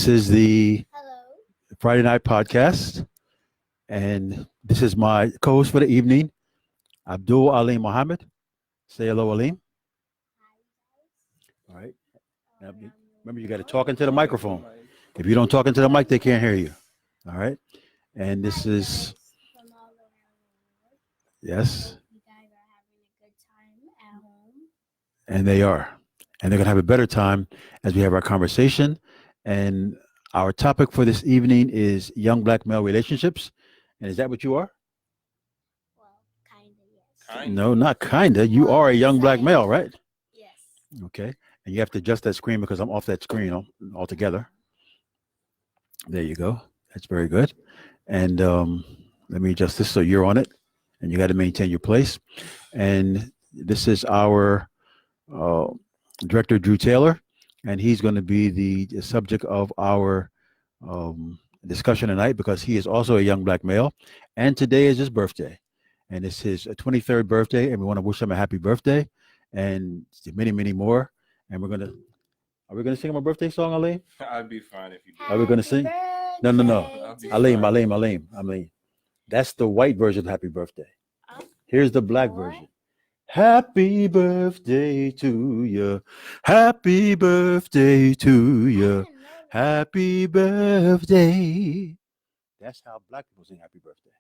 This is the Hello. Friday Night Podcast, and this is my co-host for the evening, Abdul-Aleem Muhammed. Say hello, Aleem. All right. Now, remember, you got to talk into the microphone. If you don't talk into the mic, they can't hear you. All right. And this is From all around the world. yes, Hope you guys are having a good time at home. and they are, and they're gonna have a better time as we have our conversation. And our topic for this evening is young black male relationships. And is that what you are? Well, yes. No, not kinda. You are a young black male, right? Yes. Okay. And you have to adjust that screen because I'm off that screen altogether. There you go. That's very good. And let me adjust this so you're on it, and you got to maintain your place. And this is our uh, director, Drew Taylor, and he's going to be the subject of our discussion tonight because he is also a young black male, and today is his birthday, and it's his 23rd birthday, and we want to wish him a happy birthday, and many, many more. And are we gonna sing him a birthday song, Aleem? I'd be fine if you did. Are we gonna sing? No. Aleem. That's the white version of Happy Birthday. Here's the black version. Happy birthday to you. Happy birthday to you. Happy birthday. That's how black people sing Happy Birthday.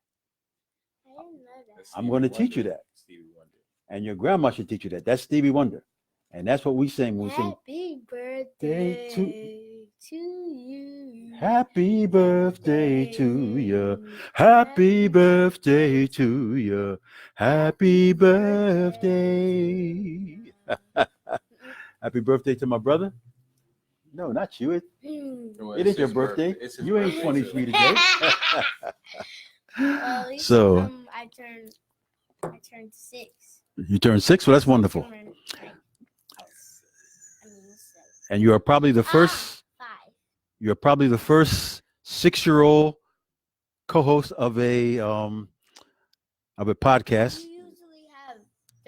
I didn't know that. I'm going to teach you that. Stevie Wonder. And your grandma should teach you that. That's Stevie Wonder. And that's what we sing when we sing. Happy birthday to you. Happy birthday to you. Happy birthday to you. Happy birthday. Happy birthday to my brother? No, not you. It is your birthday. You ain't 23 today. Well, at least, So I turned 6. you turned 6? Well, that's wonderful. And you are probably the first. 5. You're probably the first 6-year-old co-host of a podcast. You usually have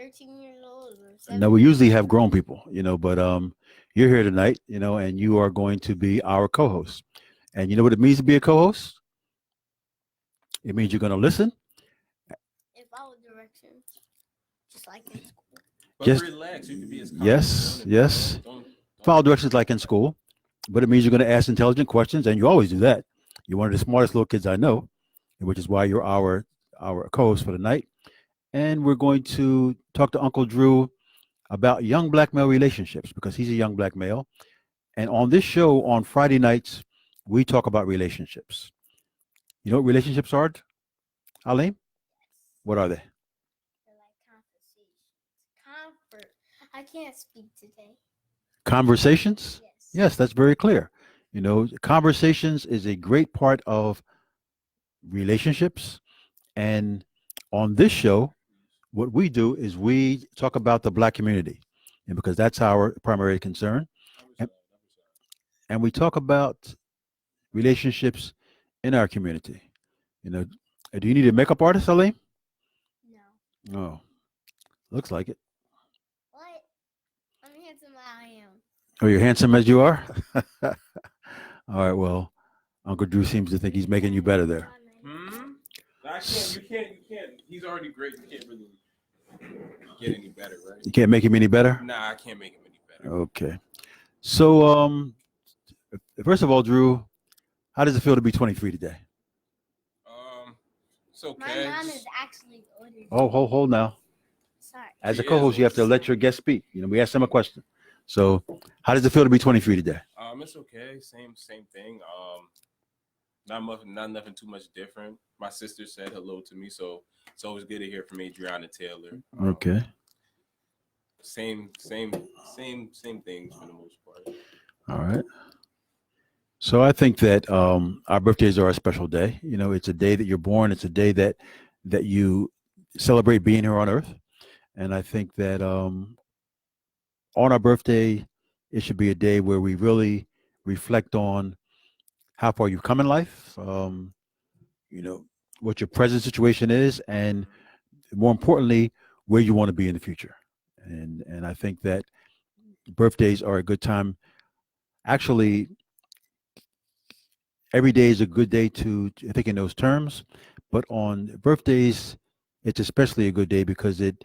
13-year-olds or 7. No, we usually have grown people, but you're here tonight, and you are going to be our co-host. And you know what it means to be a co-host? It means you're going to listen. If follow directions, just like in school. But Just- relax. You can be as calm Yes, as you want. yes. Don't- Follow directions like in school, but it means you're going to ask intelligent questions, and you always do that. You're one of the smartest little kids I know, which is why you're our co-host for the night. And we're going to talk to Uncle Drew about young black male relationships because he's a young black male. And on this show on Friday nights, we talk about relationships. You know what relationships are, Aleem? What are they? They're like conversations. I can't speak today. Conversations? Yes. Yes, that's very clear. Conversations is a great part of relationships. And on this show, what we do is we talk about the black community, and because that's our primary concern. And we talk about relationships in our community. Do you need a makeup artist, Aleem? No. Oh, looks like it. What? I'm handsome as I am. Oh, you're handsome as you are? All right, well, Uncle Drew seems to think he's making you better there. I can't. You can't. He's already great. You can't really get any better, right? You can't make him any better? Nah, I can't make him any better. Okay. So, first of all, Drew, how does it feel to be 23 today? It's okay. My mom is actually older. Oh, hold now. Sorry. As a He co-host, is. you have to let your guest speak. We asked him a question. So, how does it feel to be 23 today? It's okay. Same thing. Not nothing too much different. My sister said hello to me, so it's always good to hear from Adriana Taylor. Okay. Same things for the most part. All right. So I think that our birthdays are a special day. It's a day that you're born. It's a day that you celebrate being here on Earth. And I think that on our birthday, it should be a day where we really reflect on how far you've come in life, what your present situation is, and more importantly, where you want to be in the future. And I think that birthdays are a good time. Actually, every day is a good day to think in those terms, but on birthdays, it's especially a good day because it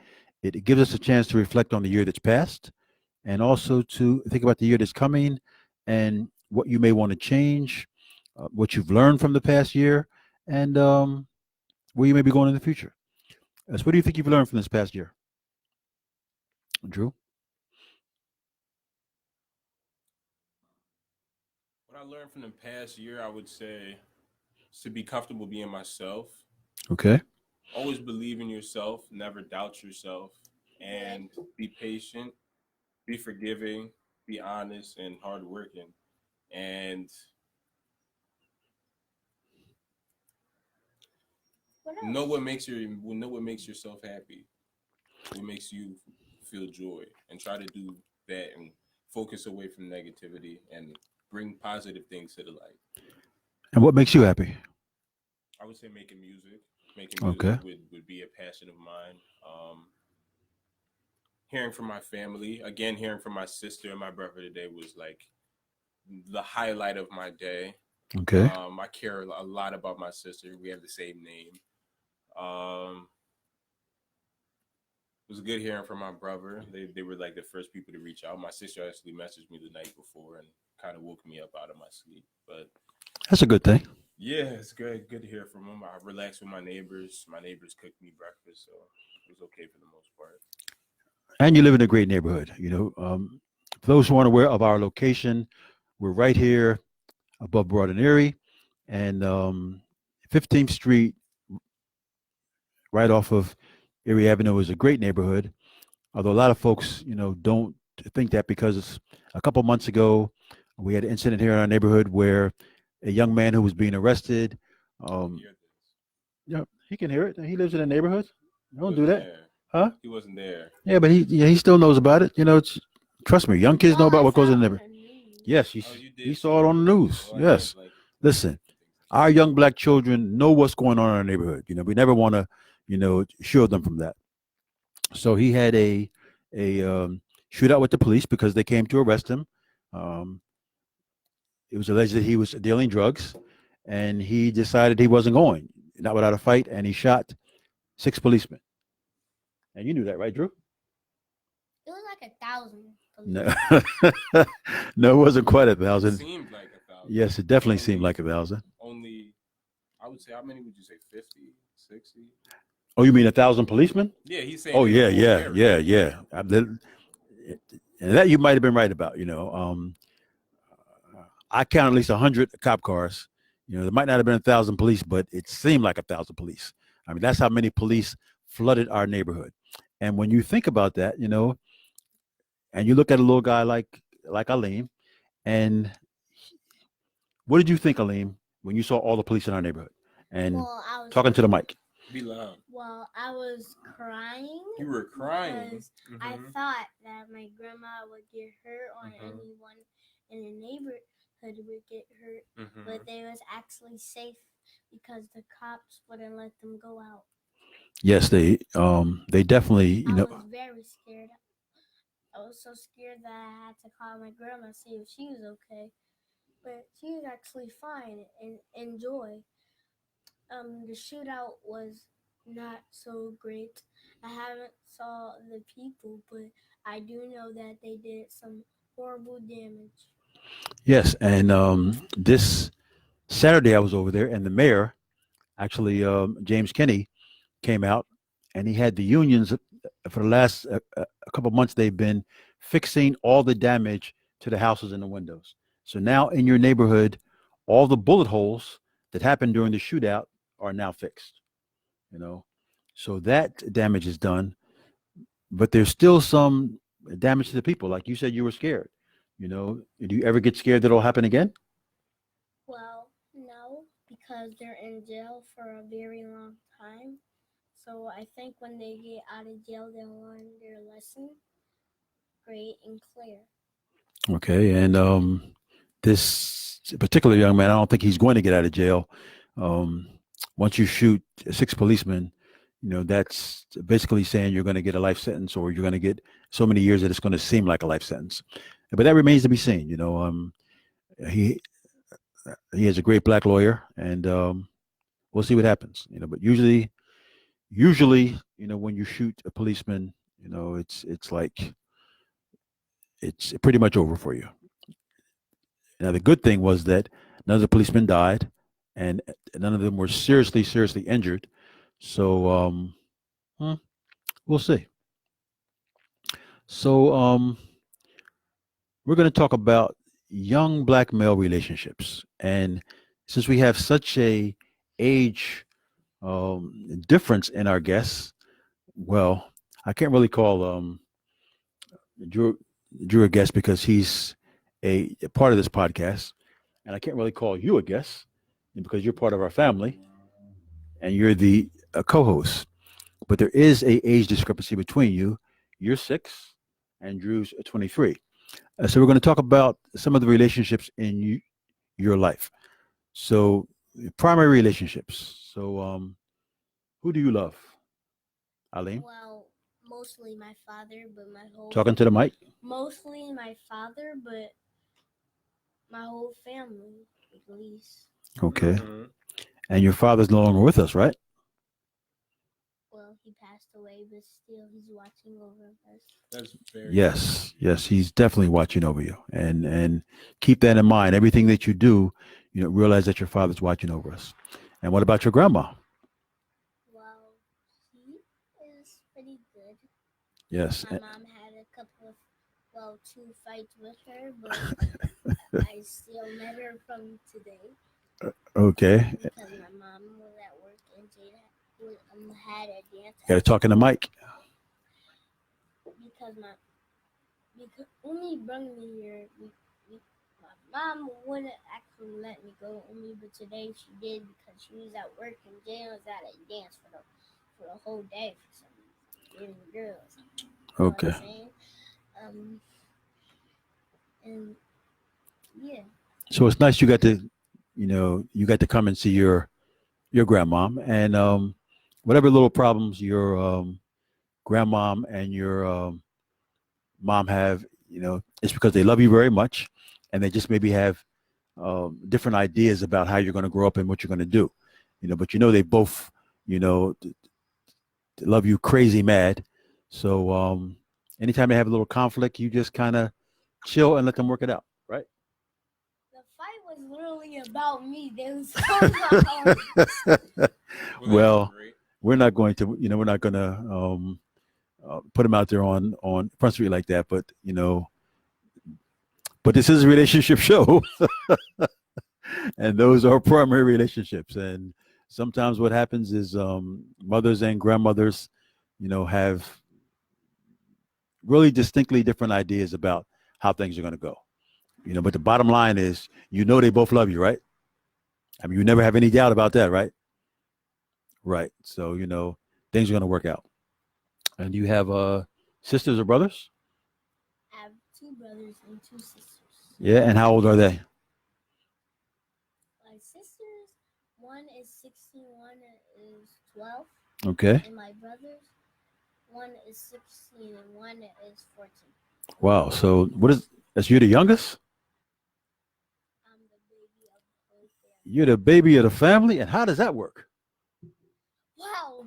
gives us a chance to reflect on the year that's passed and also to think about the year that's coming and what you may want to change, what you've learned from the past year, and where you may be going in the future. So, what do you think you've learned from this past year, Drew? What I learned from the past year, I would say, is to be comfortable being myself. Okay. Always believe in yourself. Never doubt yourself. And be patient. Be forgiving. Be honest and hardworking. And What know else? what makes yourself happy. What makes you feel joy. And try to do that and focus away from negativity and bring positive things to the light. And what makes you happy? I would say making music. Making music Okay. would be a passion of mine. Hearing from my family, again, hearing from my sister and my brother today was like the highlight of my day. Okay. I care a lot about my sister. We have the same name. Um, it was good hearing from my brother. They were like the first people to reach out. My sister actually messaged me the night before and kind of woke me up out of my sleep. But That's a good thing. yeah, it's good to hear from them. I relaxed with my neighbors. My neighbors cooked me breakfast, so it was okay for the most part. And you live in a great neighborhood. For those who aren't aware of our location, we're right here above Broad and Erie, and 15th Street, right off of Erie Avenue, is a great neighborhood. Although a lot of folks, don't think that because a couple months ago we had an incident here in our neighborhood where a young man who was being arrested. I can Um, hear this. yeah, he can hear it. He lives in the neighborhood. He Don't do wasn't that, there. huh? He wasn't there. Yeah, but he still knows about it. Trust me, young kids know Well, about I what goes in saw the it on neighborhood. the news. Yes, Oh, you he did see saw it it on on the the news. news. Oh, I Yes. didn't like Listen, things like our young black children know what's going on in our neighborhood. We never want to, shield them from that. So he had a shootout with the police because they came to arrest him. Um, it was alleged that he was dealing drugs, and he decided he wasn't going, not without a fight, and he shot 6 policemen. And you knew that, right, Drew? It was like 1,000 No, police. no, it wasn't quite a It thousand. seemed like 1,000. Yes, it definitely seemed Only, like 1,000. only, I would say, how many would you say? 50, 60? Oh, you mean 1,000 policemen? Yeah, he's saying Oh, in the yeah, whole yeah, yeah, area. yeah. And that you might have been right about. I count at least 100 cop cars. There might not have been 1,000 police, but it seemed like 1,000 police. I mean, that's how many police flooded our neighborhood. And when you think about that, and you look at a little guy like Aleem, and what did you think, Aleem, when you saw all the police in our neighborhood? And Well, I was talking to the mic. Be loud. well, I was crying You were crying. because I Mhm. thought that my grandma would get hurt or Mhm. anyone in the neighborhood would get hurt, but Mhm. they was actually safe because the cops wouldn't let them go out. Yes, they definitely, I was very scared. I was so scared that I had to call my grandma see if she was okay, but she was actually fine and enjoy. The shootout was not so great. I haven't saw the people, but I do know that they did some horrible damage. yes. And this Saturday I was over there, and the mayor, actually, James Kinney, came out, and he had the unions for the last a couple of months. They've been fixing all the damage to the houses and the windows. So now in your neighborhood, all the bullet holes that happened during the shootout are now fixed. You know, so that damage is done, but there's still some damage to the people. Like you said, you were scared. Do you ever get scared that it'll happen again? Well, no, because they're in jail for a very long time. So I think when they get out of jail, they'll learn their lesson great and clear. Okay, and this particular young man, I don't think he's going to get out of jail. Um, Once you shoot 6 policemen, that's basically saying you're going to get a life sentence, or you're going to get so many years that it's going to seem like a life sentence. But that remains to be seen. He he has a great black lawyer, and we'll see what happens. But usually, when you shoot a policeman, it's like it's pretty much over for you. Now, the good thing was that none of the policemen died, and none of them were seriously injured. So hmm, we'll see. So we're going to talk about young black male relationships, and since we have such a age difference in our guests, well, I can't really call Drew Drew a guest because he's a part of this podcast, and I can't really call you a guest because you're part of our family and you're the co-host. But there is a age discrepancy between you. You're 6, and Drew's 23. So we're going to talk about some of the relationships in your life. So primary relationships. So who do you love, Aleem? Well, mostly my father, but my whole Talking to the mic. mostly my father, but my whole family, at least. Okay. Mhm. And your father's no longer with us, right? Well, he passed away, but still he's watching over us. That's very Yes, yes, he's definitely watching over you, and keep that in mind. Everything that you do, realize that your father's watching over us. And what about your grandma? Well, he is pretty good. Yes. My mom had a couple of, well, 2 fights with her, but I still met her from today Okay. because my mom was at work and Jade had a dance. Got to talk in the mic. Because when he brought me here, my mom wouldn't actually let me go with me, but today she did because she was at work and Jay was at a dance for the whole day for some reason, getting girls. You know what Okay. I'm saying? And yeah, So it's nice you got to, come and see your grandmom, and whatever little problems your grandmom and your mom have, it's because they love you very much, and they just maybe have different ideas about how you're going to grow up and what you're going to do, But they both, love you crazy mad. So anytime they have a little conflict, you just kind of chill and let them work it out, right? the fight was literally about me. They was talking about Well, that's great. we're not going to, we're not going to put them out there on Front Street like that, but but this is a relationship show, and those are primary relationships. And sometimes what happens is mothers and grandmothers, have really distinctly different ideas about how things are going to go. But the bottom line is, they both love you, right? I mean, you never have any doubt about that, right? Right. So things are going to work out. And you have sisters or brothers? I have 2 brothers and 2 sisters. Yeah. And how old are they? My sisters, one is 16, one is 12, Okay. and my brothers, one is 16 and one is 14. Wow. So that's you the youngest? I'm the baby of the whole family. You're the baby of the family? And how does that work? Well,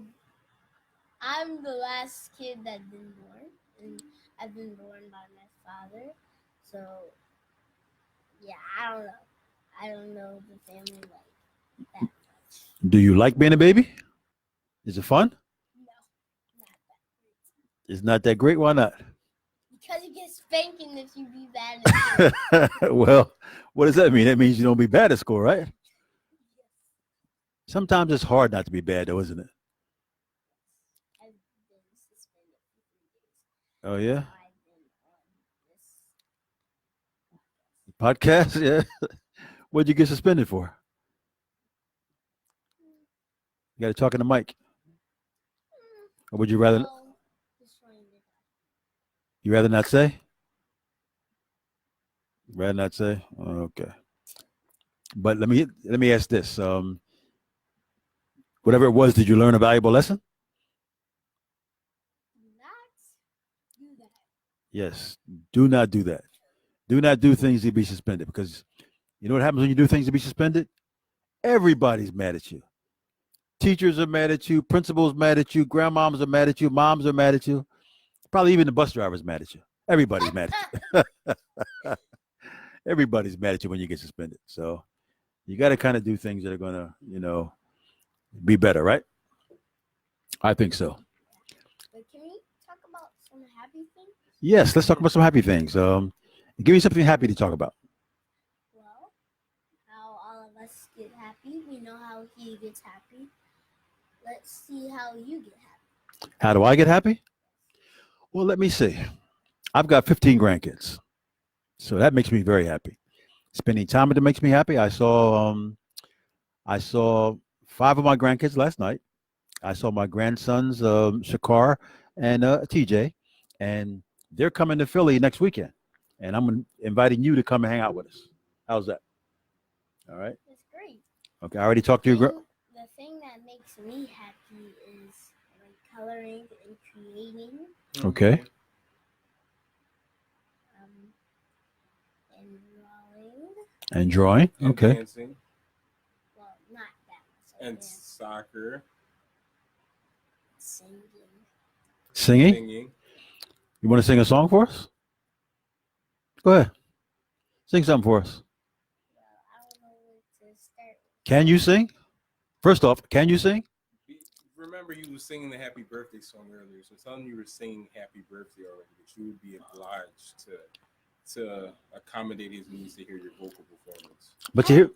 I'm the last kid that's been born, and I've been born by my father. So, yeah, I don't know the family like that much. Do you like being a baby? Is it fun? No, not that. It's not that great. Why not? Because you get spanking if you be bad at school. Well, what does that mean? That means you don't be bad at school, right? Yes. Sometimes it's hard not to be bad, though, isn't it? I've been suspended for 3 days. Oh, yeah? I've been on this Podcast? Yeah. What'd you get suspended for? You got to talk in the mic. Or would you rather destroying the you rather not say? Rather not say? Okay. But let me ask this. Whatever it was, did you learn a valuable lesson? Do not do that. Yes. Do not do that. Do not do things to be suspended because, You know what happens when you do things to be suspended? Everybody's mad at you. Teachers are mad at you. Principals mad at you. Grandmoms are mad at you. Moms are mad at you. Probably even the bus driver's mad at you. Everybody's mad at you. Everybody's mad at you when you get suspended. So you got to kind of do things that are going to, be better, right? I think so. But can we talk about some happy things? Yes, let's talk about some happy things. Give me something happy to talk about. Well, how all of us get happy. We know how he gets happy. Let's see how you get happy. How do I get happy? Well, let me see. I've got 15 grandkids, so that makes me very happy. Spending time with them makes me happy. I saw 5 of my grandkids last night. I saw my grandsons, Shakar and TJ, and they're coming to Philly next weekend. And I'm inviting you to come and hang out with us. How's that? All right. That's great. Okay. I already talked to you. The thing that makes me happy is like coloring and creating. Okay. And drawing. And drawing. And Okay. dancing. Well, not that much. And dance. soccer. Singing. Singing. You want to sing a song for us? Go ahead. Sing something for us. Well, I don't know where to start. Can you sing? First off, can you sing? Remember, you were singing the happy birthday song earlier, so tell them you were singing happy birthday already, but you would be obliged to accommodate his needs to hear your vocal performance. But you hear.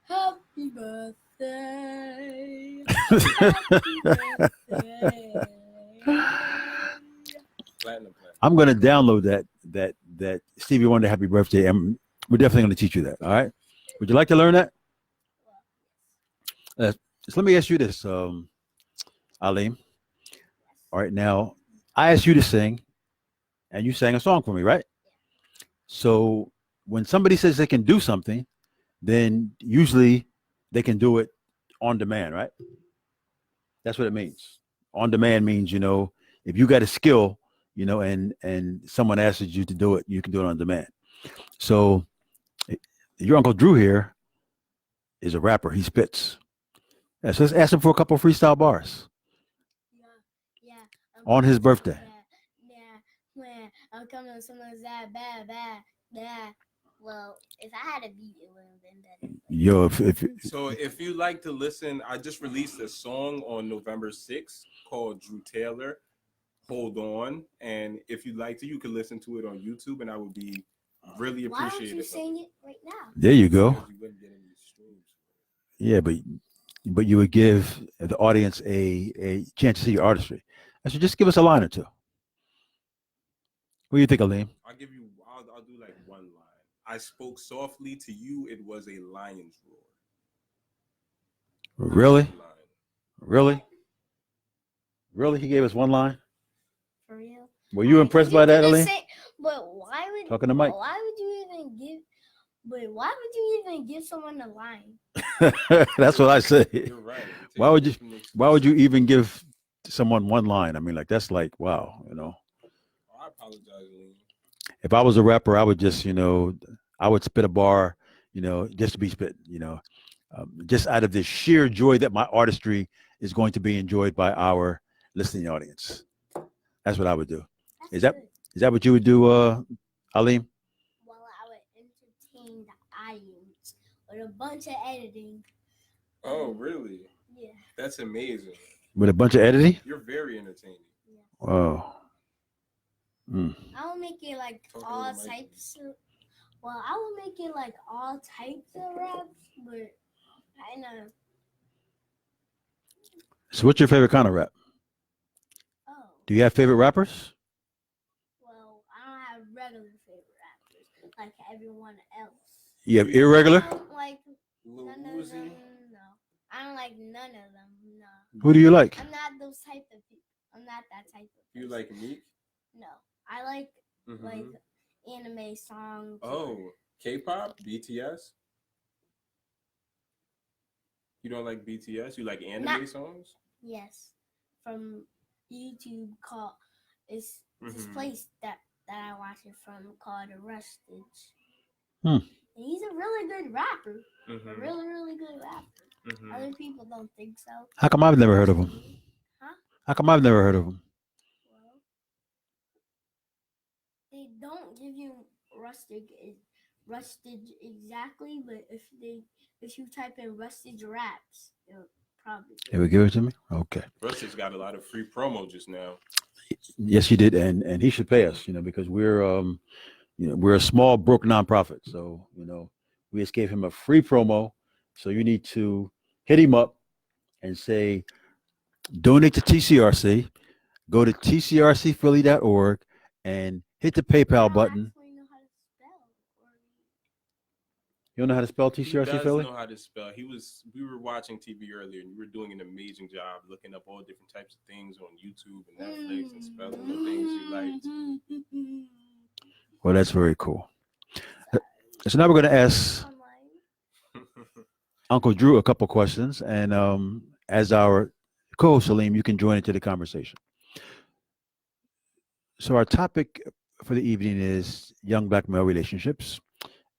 Happy birthday. Happy birthday. Platinum. I'm going to download that Stevie Wonder Happy Birthday, and we're definitely going to teach you that. All right. Would you like to learn that? So let me ask you this, Aleem. All right. Now, I asked you to sing, and you sang a song for me, right? So when somebody says they can do something, then usually they can do it on demand, right? That's what it means. On demand means, if you got a skill, and someone asks you to do it, you can do it on demand. So your Uncle Drew here is a rapper. He spits. Yeah, so let's ask him for a couple of freestyle bars. Yeah. On his birthday. Yeah. I'm coming to someone's bad. Well, if I had a beat, it would have been better. Yo, So if you like to listen, I just released a song on November 6th called Drew Taylor, Hold On. And if you'd like to, you can listen to it on YouTube, and I would be really appreciative. Why don't you sing it right now? There you go. You wouldn't get any streams. Yeah, but you would give the audience a chance to see your artistry. I should just give us a line or two. What do you think, Aleem? I'll do like one line. I spoke softly to you. It was a lion's roar. Really? He gave us one line? For real? Were you impressed by that, Aleem? But why would Talking to Mike. Why would you even give someone a line? That's what I say. You're right. Why would you even give someone one line? I mean, like, that's like, wow, I apologize, Lee. If I was a rapper, I would just, I would spit a bar, just to be spit, just out of the sheer joy that my artistry is going to be enjoyed by our listening audience. That's what I would do. Is that what you would do, Aleem? Well, I would entertain the audience with a bunch of editing. Oh, really? Yeah. That's amazing. With a bunch of editing? You're very entertaining. Yeah. Wow. I will make it like all types of. Well, I will make it like all types of raps, but I know. So, what's your favorite kind of rap? Oh. Do you have favorite rappers? Well, I don't have regular favorite rappers like everyone else. You have irregular? I don't like Lil none of Uzi? them. No, I don't like none of them. No. Who do you like? I'm not those type of people. I'm not that type of person. You like Meek? No, I like like anime songs. Oh, K-pop, BTS. You don't like BTS? You like anime songs? Yes, from YouTube called it's this place that that I watch it from called Rustage. Hmm. And he's a really good rapper. A Mm-hmm. really, really good rapper. Mm-hmm. Other people don't think so. How come I've never heard of him? Huh? How come I've never heard of him? Well, they don't give you Rustage exactly, but if you type in Rustage raps, it'll probably They would give it to me. Okay. Rusty's got a lot of free promo just now. Yes, he did, and he should pay us. Because we're a small broke nonprofit, so we just gave him a free promo. So you need to hit him up and say donate to TCRC. Go to tcrcphilly.org and hit the PayPal button. actually know how to spell or You don't know how to spell He TCRC does Philly? know how to spell. We were watching TV earlier, and you were doing an amazing job looking up all different types of things on YouTube and Netflix and spelling the things you liked. Well, that's very cool. So now we're going to ask online. Uncle Drew a couple questions, and as our co-host Aleem, you can join into the conversation. So our topic for the evening is young black male relationships,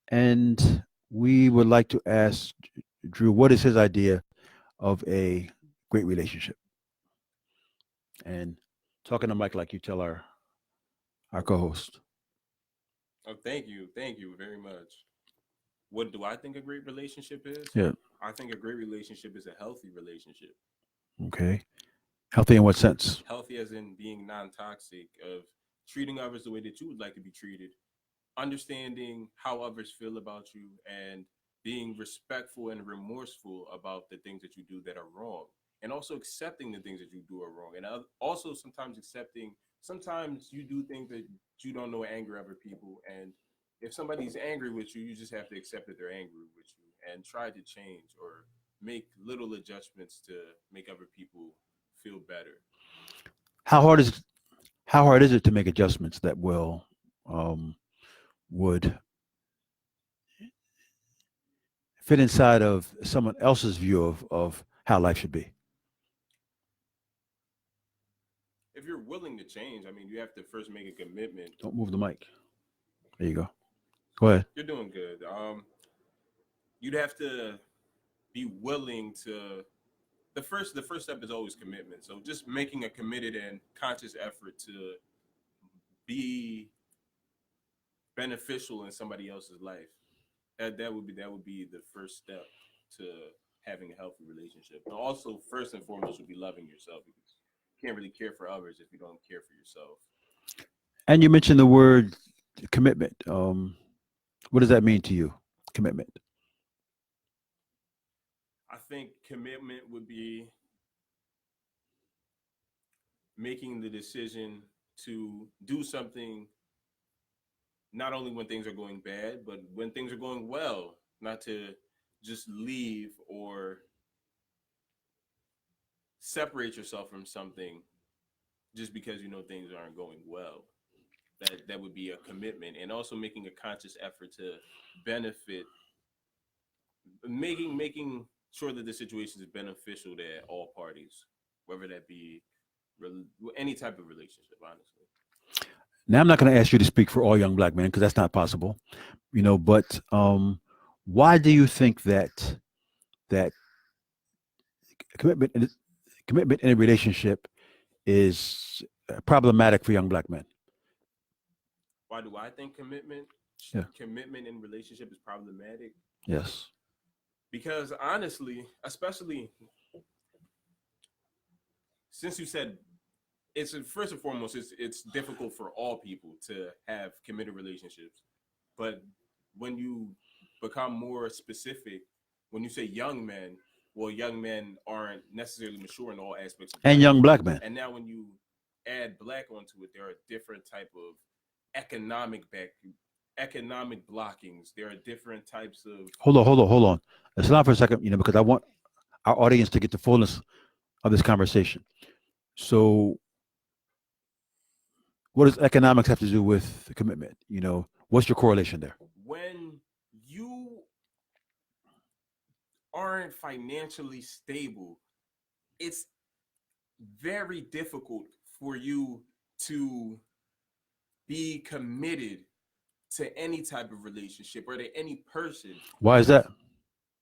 and we would like to ask Drew what is his idea of a great relationship. And talking to Mike like you tell our co-host. Oh, thank you very much. What do I think a great relationship is? Yeah. I think a great relationship is a healthy relationship. Okay. Healthy in what sense? Healthy as in being non-toxic, of treating others the way that you would like to be treated, understanding how others feel about you, and being respectful and remorseful about the things that you do that are wrong, and also accepting the things that you do are wrong, and also sometimes accepting sometimes you do things that you don't know anger other people, and if somebody's angry with you, you just have to accept that they're angry with you and try to change or make little adjustments to make other people feel better. How hard is how hard is it to make adjustments that will would fit inside of someone else's view of how life should be? If you're willing to change, I mean, you have to first make a commitment. Don't move the mic. There you go. Go ahead. You're doing good. You'd have to be willing to. The first step is always commitment. So just making a committed and conscious effort to be beneficial in somebody else's life. That would be the first step to having a healthy relationship. And also, first and foremost, would be loving yourself, because you can't really care for others if you don't care for yourself. And you mentioned the word commitment. What does that mean to you? Commitment. I think commitment would be making the decision to do something not only when things are going bad, but when things are going well, not to just leave or separate yourself from something just because you know things aren't going well. That would be a commitment, and also making a conscious effort to benefit, making sure that the situation is beneficial to all parties, whether that be any type of relationship, honestly. Now I'm not going to ask you to speak for all young black men because that's not possible. But why do you think that commitment commitment in a relationship is problematic for young black men? Why do I think Yeah. commitment in relationship is problematic? Yes. Because honestly, especially since you said it's first and foremost, it's difficult for all people to have committed relationships. But when you become more specific, when you say young men, well, young men aren't necessarily mature in all aspects of And life. young black men. And now when you add black onto it, there are different type of economic blockings. There are different types of. Hold on. Let's stop for a second, because I want our audience to get the fullness of this conversation. So, what does economics have to do with commitment? What's your correlation there? When you aren't financially stable, it's very difficult for you to be committed to any type of relationship or to any person. Why is that?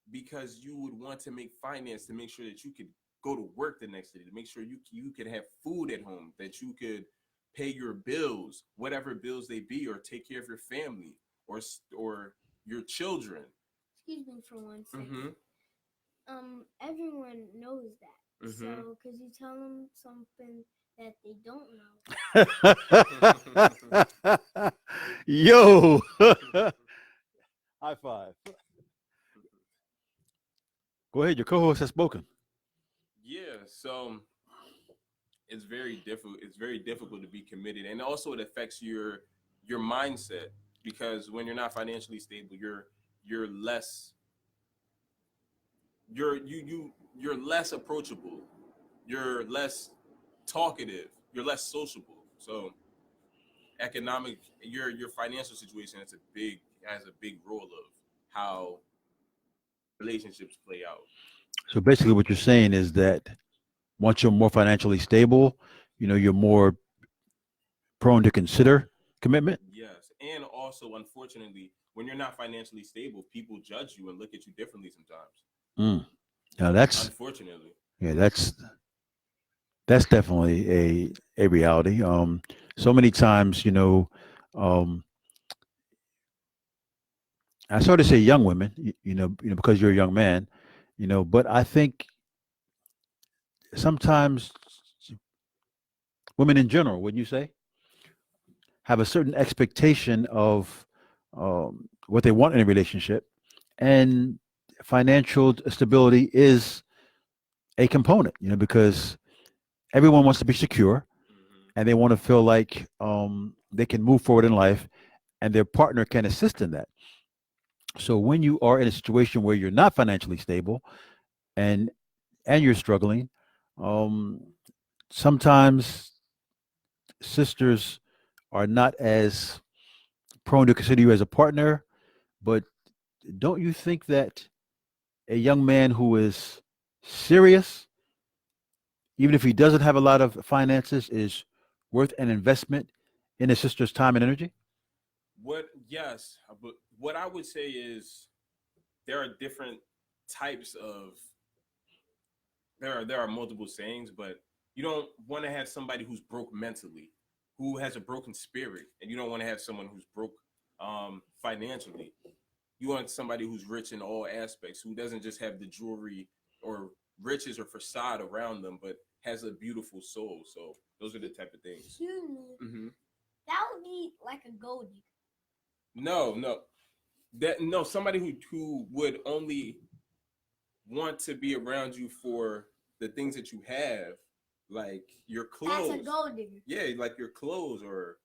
Because you would want to make finance to make sure that you could go to work the next day, to make sure you could have food at home, that you could pay your bills, whatever bills they be, or take care of your family or your children. Excuse me for 1 second. Mm-hmm. Everyone knows that. Mm-hmm. So could you tell them something that they don't know? Yo, high five. Go ahead. Your co-host has spoken. Yeah, so it's very difficult. It's very difficult to be committed, and also it affects your mindset, because when you're not financially stable, you're less you're less approachable, you're less talkative, you're less sociable. So your financial situation has a big role of how relationships play out. So basically, what you're saying is that once you're more financially stable, you're more prone to consider commitment. Yes, and also, unfortunately, when you're not financially stable, people judge you and look at you differently sometimes. Now Unfortunately. that's definitely a reality. So many times, I sort of say young women, because you're a young man, but I think sometimes women in general, wouldn't you say, have a certain expectation of what they want in a relationship, and financial stability is a component, because everyone wants to be secure Mm-hmm. and they want to feel like they can move forward in life and their partner can assist in that. So when you are in a situation where you're not financially stable and you're struggling, um, sometimes sisters are not as prone to consider you as a partner. But don't you think that a young man who is serious, even if he doesn't have a lot of finances, is worth an investment in his sister's time and energy? Yes, but what I would say is there are different types of there are multiple sayings, but you don't want to have somebody who's broke mentally, who has a broken spirit, and you don't want to have someone who's broke financially. You want somebody who's rich in all aspects, who doesn't just have the jewelry or riches or facade around them, but has a beautiful soul. So those are the type of things. Excuse me. Mm-hmm. That would be like a gold digger. No, somebody who would only want to be around you for the things that you have, like your clothes. That's a gold digger. Yeah, like your clothes or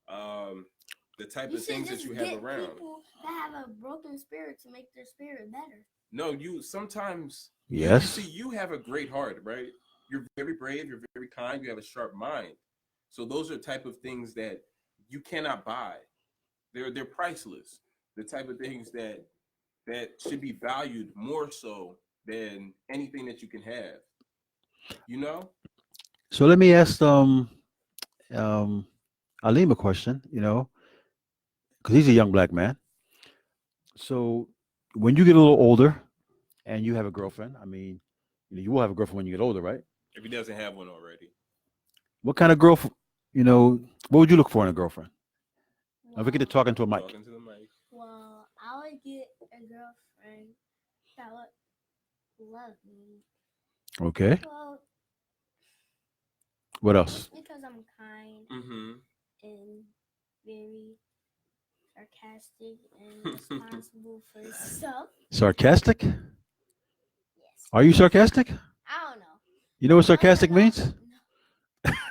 the type You of should things that just you have get around. people that have a broken spirit to make their spirit better. No, you sometimes Yes. you see, you have a great heart, right? You're very brave, you're very kind, you have a sharp mind. So those are type of things that you cannot buy. They're priceless. The type of things that should be valued more so than anything that you can have. You know? So let me ask um Aleem a question, because he's a young black man. So when you get a little older and you have a girlfriend, I mean, you will have a girlfriend when you get older, right? If he doesn't have one already. What kind of what would you look for in a girlfriend? Don't forget to talk into a mic. Talking to the mic. Well, I would get a girlfriend that would love me. Okay. Well, What else? because I'm kind Mm-hmm. and very sarcastic and responsible for stuff. Sarcastic? Yes. Are you sarcastic? I don't know. You know what sarcastic means? No.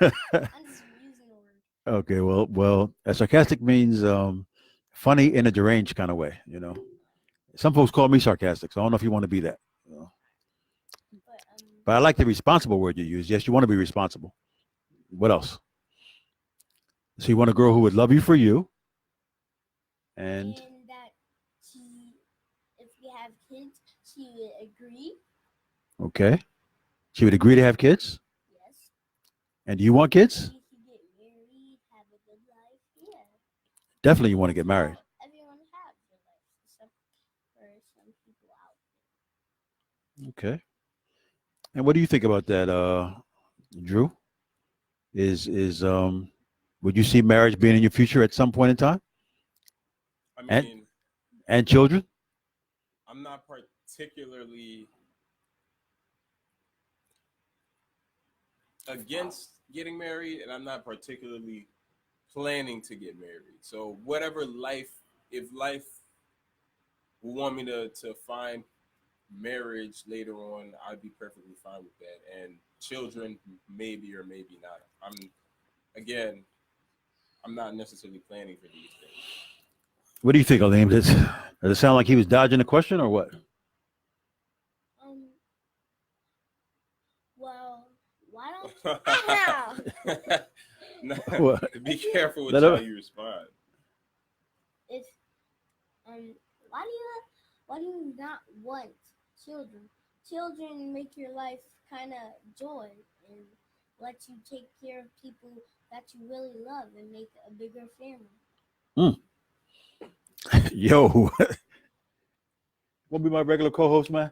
I'm just using the word. Okay, well, sarcastic means funny in a deranged kind of way. Some folks call me sarcastic, so I don't know if you want to be that. But I like the responsible word you use. Yes, you want to be responsible. What else? So you want a girl who would love you for you, and that if we have kids, she would agree. okay, she would agree to have kids. Yes. And do you want kids? We could get married, have a good life. Yes. definitely you want to get married. Everyone has their life, except for some people out Okay. And what do you think about that, Drew? Is would you see marriage being in your future at some point in time, I and mean, and children? I'm not particularly against getting married, and I'm not particularly planning to get married. So whatever life, if life will want me to find marriage later on, I'd be perfectly fine with that. And children, maybe or maybe not. Again, I'm not necessarily planning for these things. What do you think, Aleem? Does it sound like he was dodging the question or what? there. Well, why don't Ow! Nah, What? be careful with Let how him- you respond. If why do you not want children? Children make your life kind of joy and let you take care of people that you really love and make a bigger family. Yo, want to be my regular co-host, man?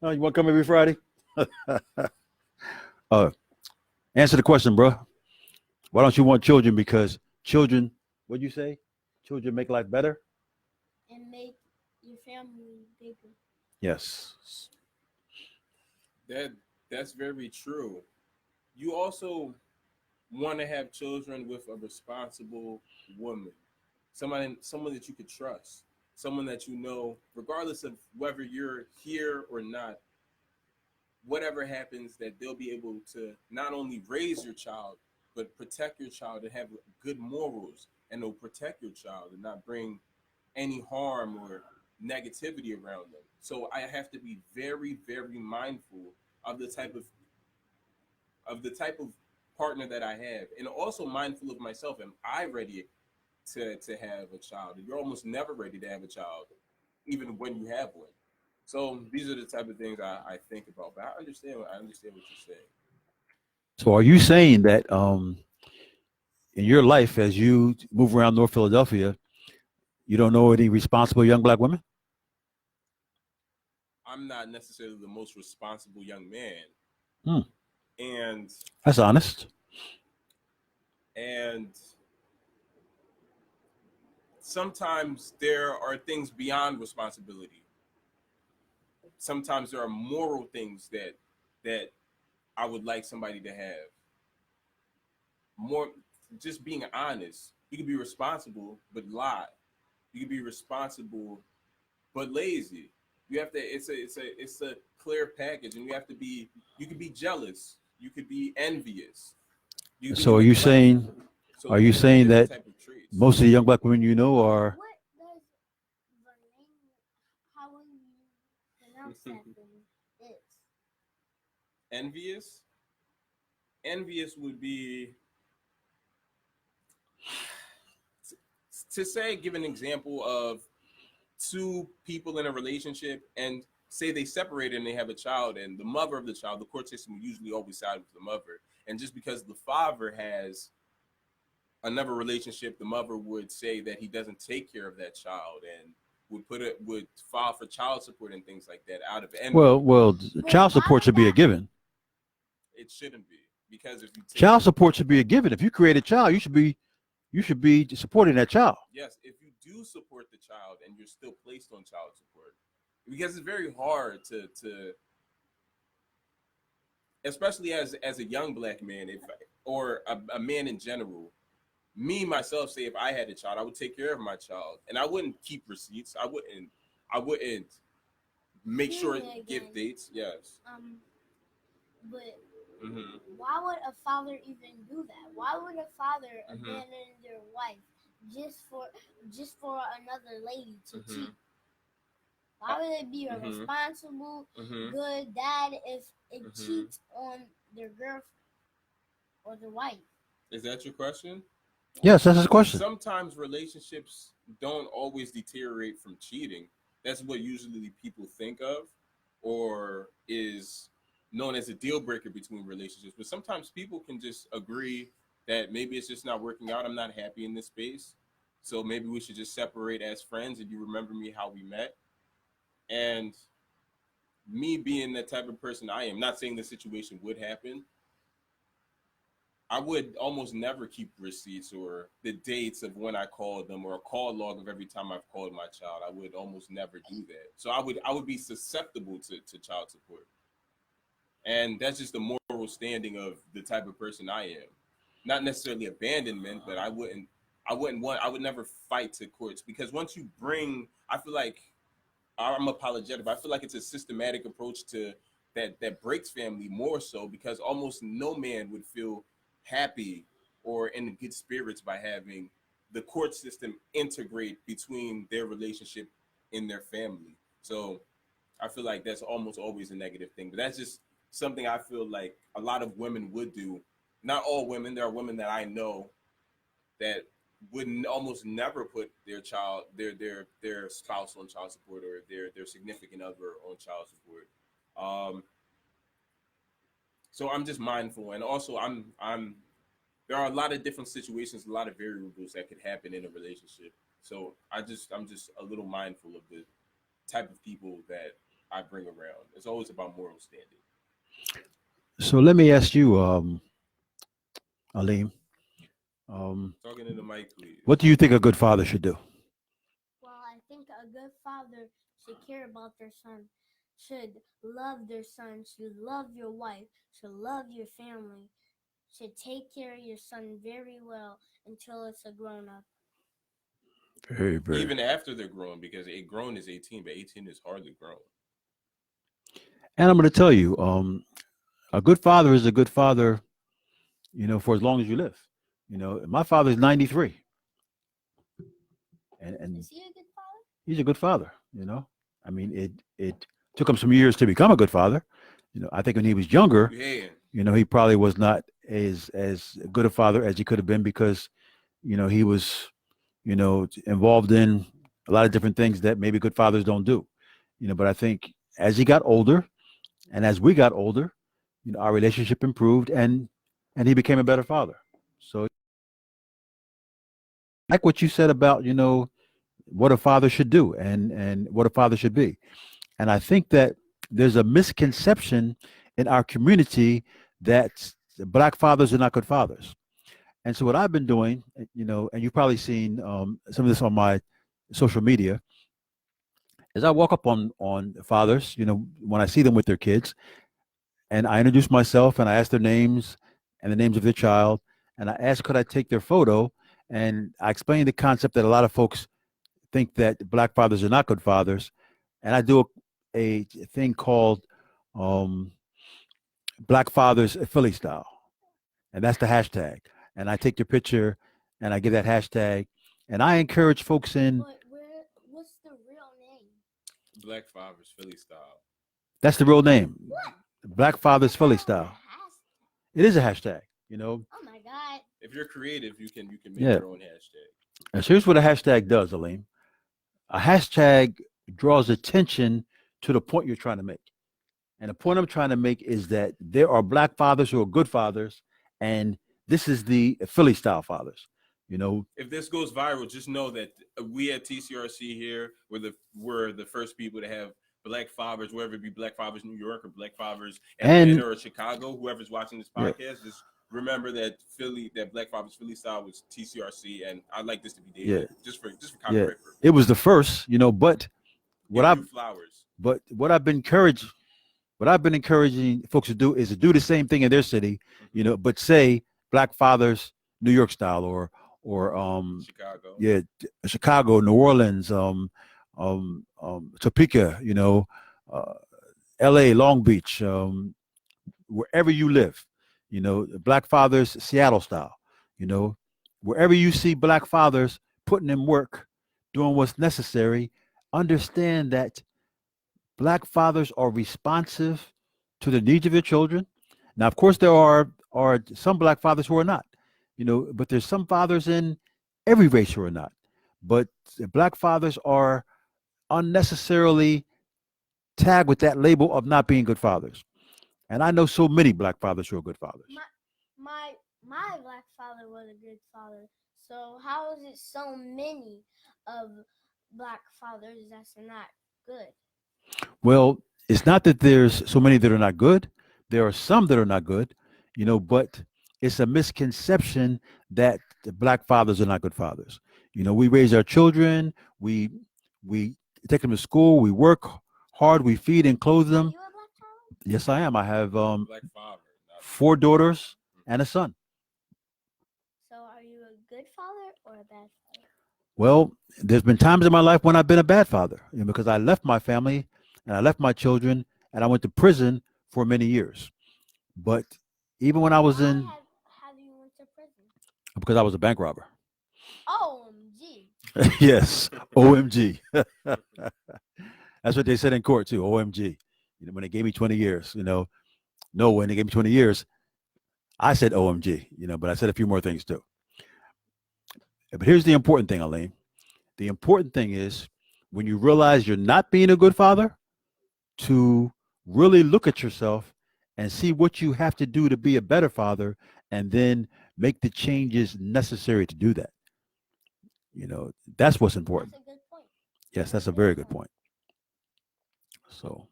No, you want to come every Friday? Answer the question, bro. Why don't you want children? Because children, what'd you say? Children make life better. And make your family bigger. Yes. That's very true. You also want to have children with a responsible woman, someone that you could trust, someone that you know, regardless of whether you're here or not, whatever happens, that they'll be able to not only raise your child but protect your child and have good morals, and they'll protect your child and not bring any harm or negativity around them. So I have to be very, very mindful of the type of partner that I have, and also mindful of myself. Am I ready to have a child? You're almost never ready to have a child, even when you have one. So these are the type of things I think about. But I understand what you're saying. So are you saying that in your life, as you move around North Philadelphia, you don't know any responsible young black women? I'm not necessarily the most responsible young man, Hmm. and That's honest. and sometimes there are things beyond responsibility. Sometimes there are moral things that I would like somebody to have. More, just being honest. You can be responsible but lie. You can be responsible but lazy. You have to. It's a clear package, and you have to be. You can be jealous. You could be envious. You can be So are you neglectful. saying So are you these are saying different that type of traits. most of the young black women you know are What does the name? How will you pronounce that thing? Is Envious. Envious would be to say, give an example of two people in a relationship and say they separated and they have a child, and the mother of the child, the court system will usually always side with the mother. And just because the father has another relationship, the mother would say that he doesn't take care of that child and would file for child support and things like that out of envy. well, But child why support would should be a that? given. It shouldn't be, because if you take Child support should be a given. If you create a child, you should be supporting that child. yes, if you do support the child and you're still placed on child support, because it's very hard to especially as a young black man, if or a man in general. Me myself, say if I had a child, I would take care of my child, and I wouldn't keep receipts. I wouldn't make Excuse sure me give again. dates. Yes. But Hmm. why would a father even do that? Why would a father Hmm. abandon their wife just for another lady to Hmm. cheat? Why would it be a Hmm. responsible, Hmm. good dad if it Hmm. cheats on their girl or their wife? Is that your question? Yes, that's his question. Sometimes relationships don't always deteriorate from cheating. That's what usually people think of, or is known as a deal breaker between relationships. But sometimes people can just agree that maybe it's just not working out. I'm not happy in this space, So maybe we should just separate as friends and you remember me how we met. And me being the type of person I am, not saying the situation would happen, I would almost never keep receipts or the dates of when I called them or a call log of every time I've called my child. I would almost never do that. So I would be susceptible to child support. And that's just the moral standing of the type of person I am. Not necessarily abandonment, but I would never fight to courts because once you bring, I feel like I'm apologetic, but I feel like it's a systematic approach to that breaks family more so because almost no man would feel happy or in good spirits by having the court system integrate between their relationship in their family. So I feel like that's almost always a negative thing. But that's just something I feel like a lot of women would do. Not all women. There are women that I know that would almost never put their spouse on child support or their significant other on child support. Um, so I'm just mindful, and also I'm there are a lot of different situations, a lot of variables that could happen in a relationship. So I'm just a little mindful of the type of people that I bring around. It's always about moral standing. So let me ask you, Aleem, Talking to the mic, what please. do you think a good father should do? Well, I think a good father should care about their son, should love their son, should love your wife, should love your family, should take care of your son very well until it's a grown up. Very, very. Even after they're grown, because a grown is 18, but 18 is hardly grown. And I'm going to tell you, a good father is a good father, for as long as you live. My father's 93, and Is he a good father? he's a good father. I mean, it took him some years to become a good father. I think when he was younger, Yeah. he probably was not as good a father as he could have been because, he was, involved in a lot of different things that maybe good fathers don't do. But I think as he got older and as we got older, our relationship improved and he became a better father. So like what you said about, what a father should do and what a father should be. And I think that there's a misconception in our community that black fathers are not good fathers. And so what I've been doing, and you've probably seen some of this on my social media, is I walk up on fathers, when I see them with their kids, and I introduce myself and I ask their names and the names of their child, and I ask could I take their photo, and I explain the concept that a lot of folks think that black fathers are not good fathers, and I do a thing called um, Black Fathers Philly Style, and that's the hashtag. And I take their picture, and I give that hashtag, and I encourage folks in. But what's the real name? Black Fathers Philly style. That's the real name, What? Black Fathers I Philly thought it was a Style. hashtag. It is a hashtag, you know. Oh my god. If you're creative, you can make Yeah. your own hashtag. And so here's what a hashtag does, Aleem. A hashtag draws attention to the point you're trying to make. And the point I'm trying to make is that there are black fathers who are good fathers, and this is the Philly style fathers. You know, If this goes viral, just know that we at TCRC here we're the first people to have Black Fathers, whether it be Black Fathers New York or Black Fathers And- Atlanta or Chicago. Whoever's watching this Yeah. podcast, just remember that that Black Fathers Philly style was TCRC, and I'd like this to be Yeah. dated just for copyright purposes. it was the first, but what Give I've you flowers. but what I've been encouraging folks to do is to do the same thing in their city, but say Black Fathers New York style or Chicago. yeah, Chicago, New Orleans, Topeka, uh, L.A., Long Beach, wherever you live, Black Fathers Seattle style, wherever you see Black fathers putting in work, doing what's necessary, understand that Black fathers are responsive to the needs of their children. Now, of course, there are some Black fathers who are not, but there's some fathers in every race who are not. But Black fathers are unnecessarily tagged with that label of not being good fathers. And I know so many Black fathers who are good fathers. My my black father was a good father. So how is it so many of black fathers that's not good? Well, it's not that there's so many that are not good. There are some that are not good, but it's a misconception that the black fathers are not good fathers. We raise our children, we take them to school, we work hard, we feed and clothe Are them. you a black child? Yes, I am. I have Black father, not four daughters and a son. So are you a good father or a bad father? Well, there's been times in my life when I've been a bad father, because I left my family and I left my children and I went to prison for many years. But even when I was Why in, have you went to prison? because I was a bank robber. OMG. Yes, OMG. That's what they said in court too. OMG. When they gave me 20 years, no, when they gave me 20 years, I said OMG, but I said a few more things too. But here's the important thing, Aleem. The important thing is when you realize you're not being a good father, to really look at yourself and see what you have to do to be a better father and then make the changes necessary to do that. That's what's important. That's a good point. Yes, that's a very good point. So,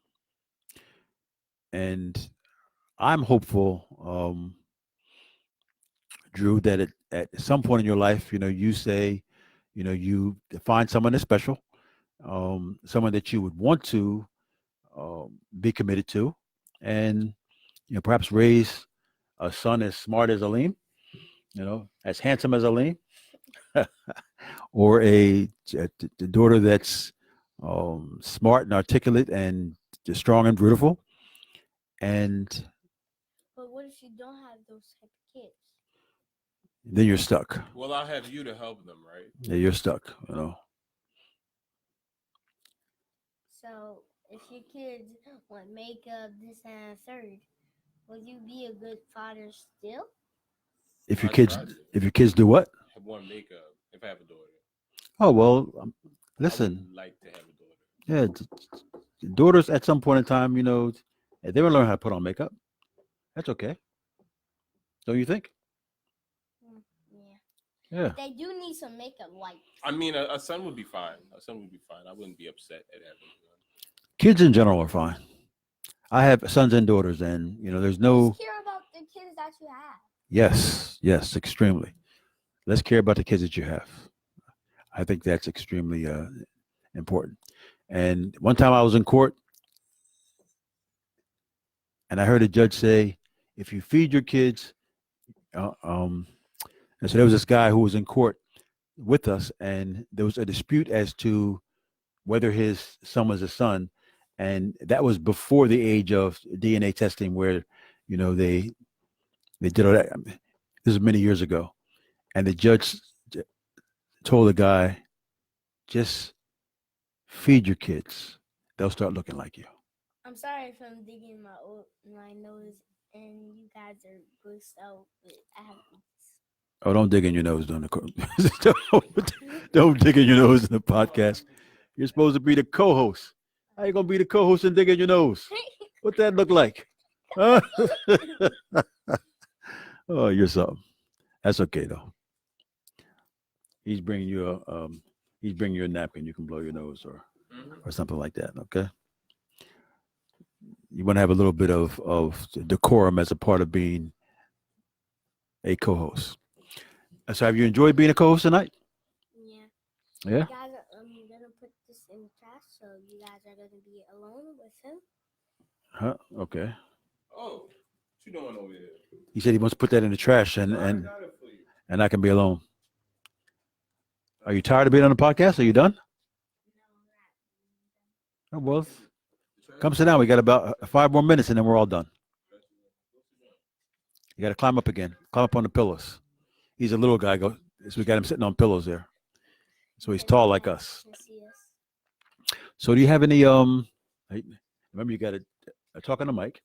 and I'm hopeful, Drew, that at some point in your life, you say, you find someone that's special, someone that you would want to be committed to, and perhaps raise a son as smart as Aleem, as handsome as Aleem, or a daughter that's smart and articulate and strong and beautiful. And But what if you don't have those type of kids? then you're stuck. Well, I'll have you to help them, right? Yeah, you're stuck. So if your kids want makeup, this and a third, will you be a good father still? If your I kids, try to. if your kids do what? Have one makeup if I have a daughter. Oh well, I listen. would like to have a daughter. Yeah, daughters at some point in time, they will learn how to put on makeup. That's okay, don't you think? Yeah. Yeah. They do need some makeup wipes. I mean, a son would be fine. A son would be fine. I wouldn't be upset at having a son. Kids in general are fine. I have sons and daughters, and there's no. Just care about the kids that you have. Yes, extremely. Let's care about the kids that you have. I think that's extremely important. And one time I was in court, and I heard a judge say, "If you feed your kids," uh, um, and so there was this guy who was in court with us, and there was a dispute as to whether his son was a son, and that was before the age of DNA testing, where they did all that. This was many years ago, and the judge told the guy, "Just feed your kids; they'll start looking like you." I'm sorry if I'm digging my nose and you guys are grossed out, but I have Oh, don't dig in your nose during the don't dig in your nose in the podcast. You're supposed to be the co-host. How you gonna be the co-host and dig in your nose? What that look like? Huh? Oh, you're something. That's okay though. He's bringing you a napkin. You can blow your nose or something like that. Okay. You want to have a little bit of decorum as a part of being a co-host. So, have you enjoyed being a co-host tonight? Yeah. Yeah. You guys are gonna put this in the trash, so you guys are gonna be alone with him. Huh? Okay. Oh, what you doing over there? He said he wants to put that in the trash I got it for you. and I can be alone. Are you tired of being on the podcast? Are you done? Oh, well, come sit down. We got about 5 more minutes and then we're all done. You got to climb up again. Climb up on the pillows. He's a little guy. So we got him sitting on pillows there. So he's tall like us. So do you have any remember you got to talk on the mic.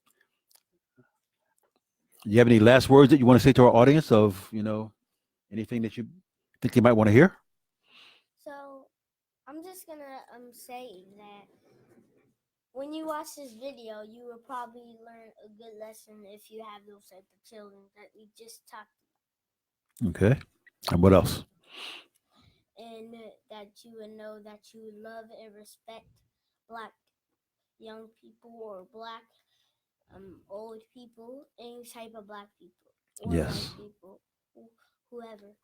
Do you have any last words that you want to say to our audience of, anything that you think they might want to hear? So I'm just gonna say that when you watch this video, you will probably learn a good lesson if you have those type of children that we just talked Okay. And what else? and that you would know that you love and respect black young people or black old people, any type of black people or white Yes. people, whoever.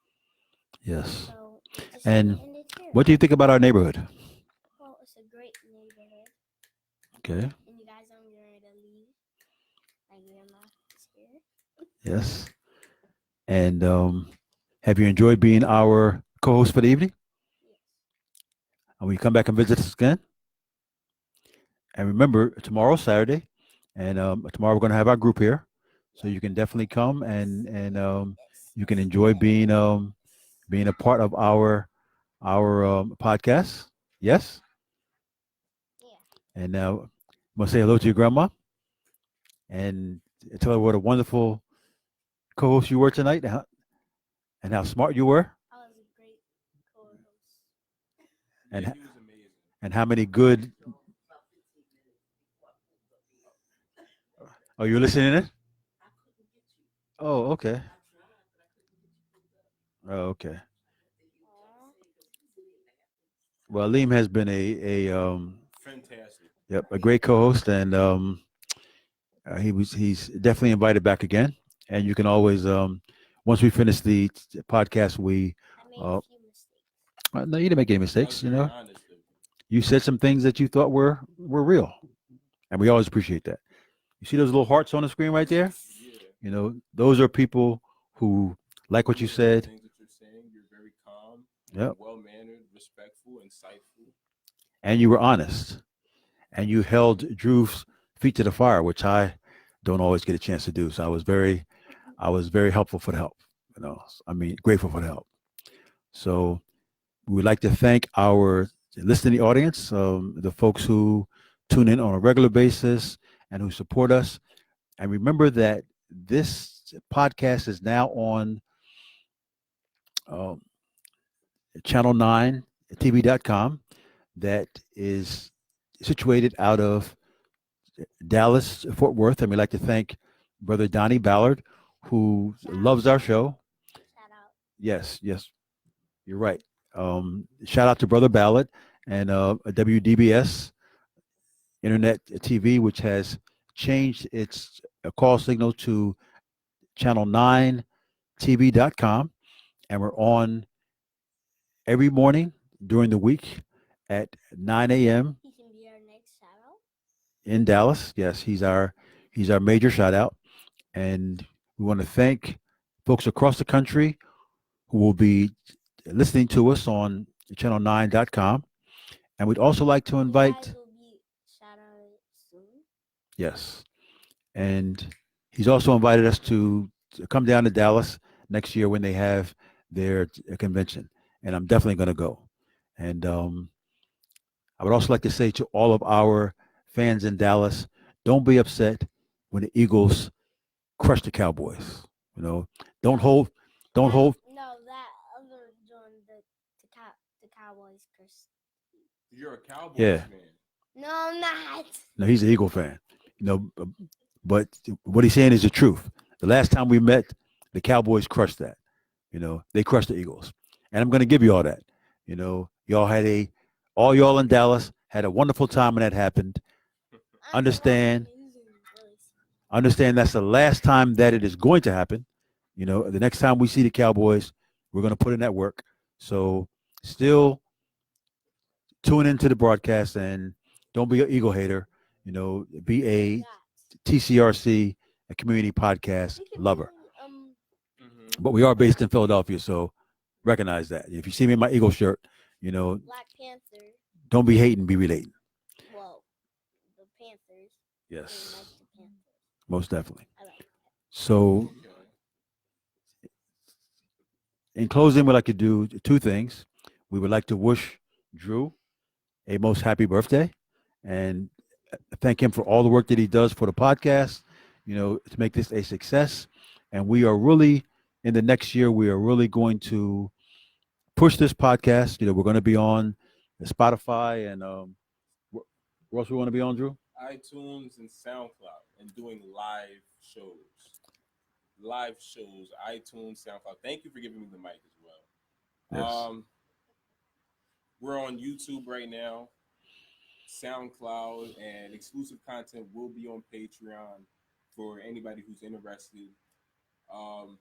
Yes. So we just want And to end it here. what do you think about our neighborhood? Well, it's a great neighborhood, Okay. and you guys, I'm going to leave. My grandma is here. Yes. And have you enjoyed being our co-host for the evening? Yes. And will you come back and visit us again? And remember, tomorrow's Saturday, and tomorrow we're going to have our group here, so you can definitely come and Yes. you can enjoy being a part of our podcast. Yes. Yeah. And now I'm gonna say hello to your grandma and tell her what a wonderful co-host you were tonight, and how smart you were, I was a great co-host. and Yeah, he was amazing. and how many good. Oh, you're listening in? Oh, okay. Oh, okay. Aw. Well, Liam has been a Fantastic. yep, a great co-host, and he's definitely invited back again. And you can always once we finish the podcast, we I made a uh, few mistakes. no, you didn't make any That was mistakes. You very know, honest of you. you said some things that you thought were real, and we always appreciate that. You see those little hearts on the screen right there? Yes. Yeah. You know, those are people who like what you Believe in the said. things that you're saying. You're very calm, Yep, well mannered, respectful, insightful. and you were honest, and you held Drew's feet to the fire, which I don't always get a chance to do. So I was very helpful for the help. You know, I mean, grateful for the help. So we would like to thank our listening audience, the folks who tune in on a regular basis and who support us. And remember that this podcast is now on um, channel 9 TV.com, that is situated out of Dallas, Fort Worth. And we'd like to thank Brother Donnie Ballard, who loves our show. Shout out. Yes, yes, you're right. Shout out to Brother Ballard and WDBS Internet TV, which has changed its call signal to channel 9 TV.com. And we're on every morning during the week at 9 a.m. He can be our next shout out. in Dallas. Yes, he's our major shout out. And we want to thank folks across the country who will be listening to us on channel9.com. And we'd also like to You invite, guys will be shout out soon. yes, and he's also invited us to come down to Dallas next year when they have their convention. And I'm definitely going to go. And I would also like to say to all of our fans in Dallas, don't be upset when the Eagles crush the Cowboys. You know, don't No, hold, don't hold. no, that other John, the Cowboys curse. You're a Cowboys Yeah, fan. No, I'm not. no, he's an Eagle fan. You know, but what he's saying is the truth. The last time we met, the Cowboys crushed that. You know, they crushed the Eagles, and I'm going to give you all that. You know, all y'all in Dallas had a wonderful time when that happened. I'm the one Understand, losing voice. understand that's the last time that it is going to happen. You know, the next time we see the Cowboys, we're going to put in that work. So, still tune into the broadcast and don't be an Eagle hater. You know, be a Forgot. TCRC, a community podcast We could be lover. Hmm. But we are based in Philadelphia, so recognize that. If you see me in my Eagle shirt, you know, Black Panther. don't be hating, be relating. Well, the Panthers. They like Yes, the Panthers. most definitely. I like that. So, Okay. in closing, we'd like to do two things. We would like to wish Drew a most happy birthday and thank him for all the work that he does for the podcast, you know, to make this a success. And we are really, in the next year, we are really going to push this podcast. You know, we're going to be on Spotify and where else we want to be on, Drew? iTunes and SoundCloud and doing live shows. Live shows, iTunes, SoundCloud. Thank you for giving me the mic as well. Yes. We're on YouTube right now, SoundCloud, and exclusive content will be on Patreon for anybody who's interested. Um,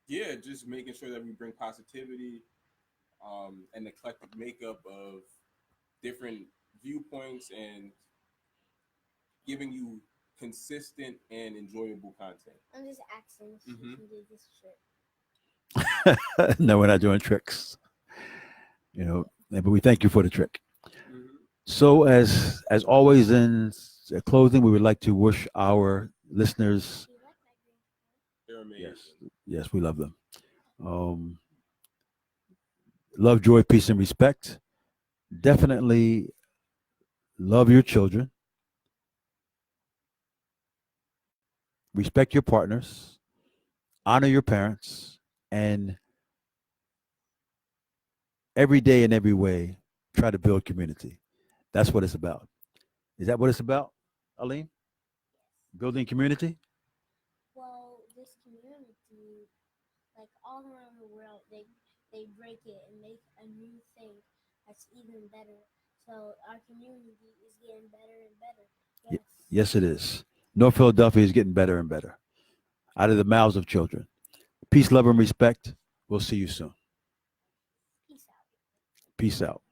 yeah, just making sure that we bring positivity, an eclectic makeup of different viewpoints and giving you consistent and enjoyable content. I'm just asking if Mhm. you can do this trick. No, we're not doing tricks. But we thank you for the trick. Mhm. So, as always, in closing, we would like to wish our listeners, Do you like my green color? They're yes, amazing. yes, we love them. Um, love, joy, peace, and respect. Definitely love your children. Respect your partners. Honor your parents, and every day in every way, try to build community. That's what it's about. Is that what it's about, Aleem? Yes. Building community? Well, this community, like all around the world, they break it and make a new thing that's even better. So our community is getting better and better. Y- Yes. yes, it is. North Philadelphia is getting better and better out of the mouths of children. Peace, love, and respect. We'll see you soon. Peace out. Peace out.